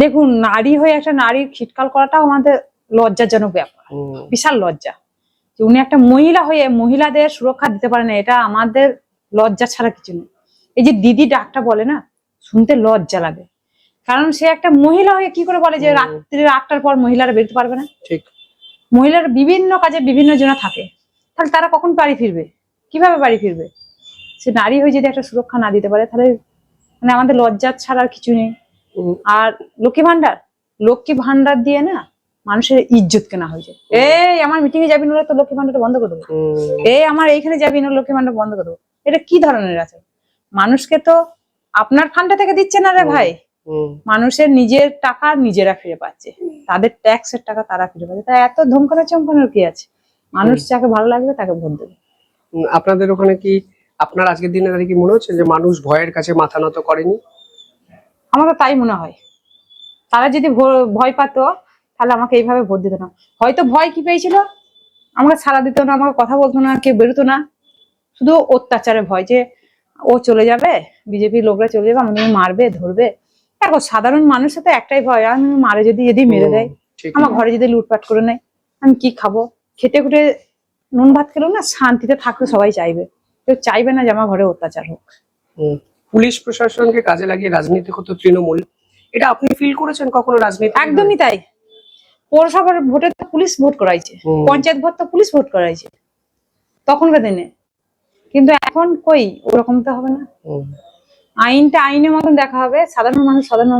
দেখুন, নারী হয়ে একটা নারীর খিটকাল করাটাও আমাদের লজ্জাজনক ব্যাপার, বিশাল লজ্জা। যে উনি একটা মহিলা হয়ে মহিলাদের সুরক্ষা দিতে পারে না, এটা আমাদের লজ্জা ছাড়া কিছু নেই। এই যে দিদি ডাকটা বলে না, শুনতে লজ্জা লাগে, কারণ সে একটা মহিলা হয়ে কি করে বলে যে রাত্রি 8টার পর মহিলারা বেরোতে পারবে না। ঠিক, মহিলারা বিভিন্ন কাজে বিভিন্ন জনা থাকে, তাহলে তারা কখন বাড়ি ফিরবে, কিভাবে বাড়ি ফিরবে? সে নারী হয়ে যদি একটা সুরক্ষা না দিতে পারে, তাহলে মানে আমাদের লজ্জা ছাড়া আর কিছু নেই। আর লক্ষ্মী ভান্ডার দিয়ে না মানুষের ইজ্জত কেনা হয়েছে। এই আমার মিটিং এ যাবি না, তো লক্ষ্মী ভান্ডারটা বন্ধ করে দেবো। এই আমার এইখানে যাবি না, লক্ষ্মী ভান্ডার বন্ধ করে দেবো। এটা কি ধরনের আছে? মানুষকে তো আপনার ফান্ডে থেকে দিচ্ছে না রে ভাই, মানুষের নিজের টাকা নিজেরা ফিরে পাচ্ছে, তাদের ট্যাক্সের টাকা তারা ফিরে পাচ্ছে। তাই এত ধমকানো চমকানোর কি আছে? মানুষ যাকে ভালো লাগবে তাকে ভোট দেবে। আপনাদের ওখানে কি আপনার আজকের দিনে দাঁড়িয়ে কি মনে হচ্ছে যে মানুষ ভয়ের কাছে মাথা নত করেনি? আমার তো তাই মনে হয়। তারা যদি ভয় পাতো তাহলে আমাকে এইভাবে ভোট দিত না। হয়তো ভয় কি পেয়েছিল, আমাকে সাড়া দিত না, আমাকে কথা বলতো না, কেউ বেরোতো না, শুধু অত্যাচারে ভয় যে ও চলে যাবে, বিজেপির লোকরা চলে যাবে, আমাদের মারবে ধরবে। দেখো, সাধারণ মানুষের তো একটাই ভয়, আমি মারে যদি মেরে দেয়, আমার ঘরে যদি লুটপাট করে নেয়, আমি কি খাবো? খেটে খুটে নুন ভাত খেলেও না শান্তিতে থাকতে সবাই চাইবে, কেউ চাইবে না যে আমার ঘরে অত্যাচার হোক। পুলিশ প্রশাসনকে কাজে লাগিয়ে রাজনীতি করতে তৃণমূল, এটা আপনি ফিল করেছেন কখনো রাজনীতি? একদমই তাই। পৌরসভার ভোটে তো পুলিশ ভোট করাইছে, পঞ্চায়েত ভোট তো পুলিশ ভোট করাইছে তখনকার দিনে, কিন্তু এখন কই ওরকম তো হবে না। আইনটা আইনের মতন দেখা হবে, সাধারণ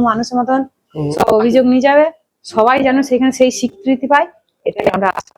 মানুষের মতন সব অভিযোগ নিয়ে যাবে, সবাই যেন সেখানে সেই স্বীকৃতি পায়, এটাই আমরা আশা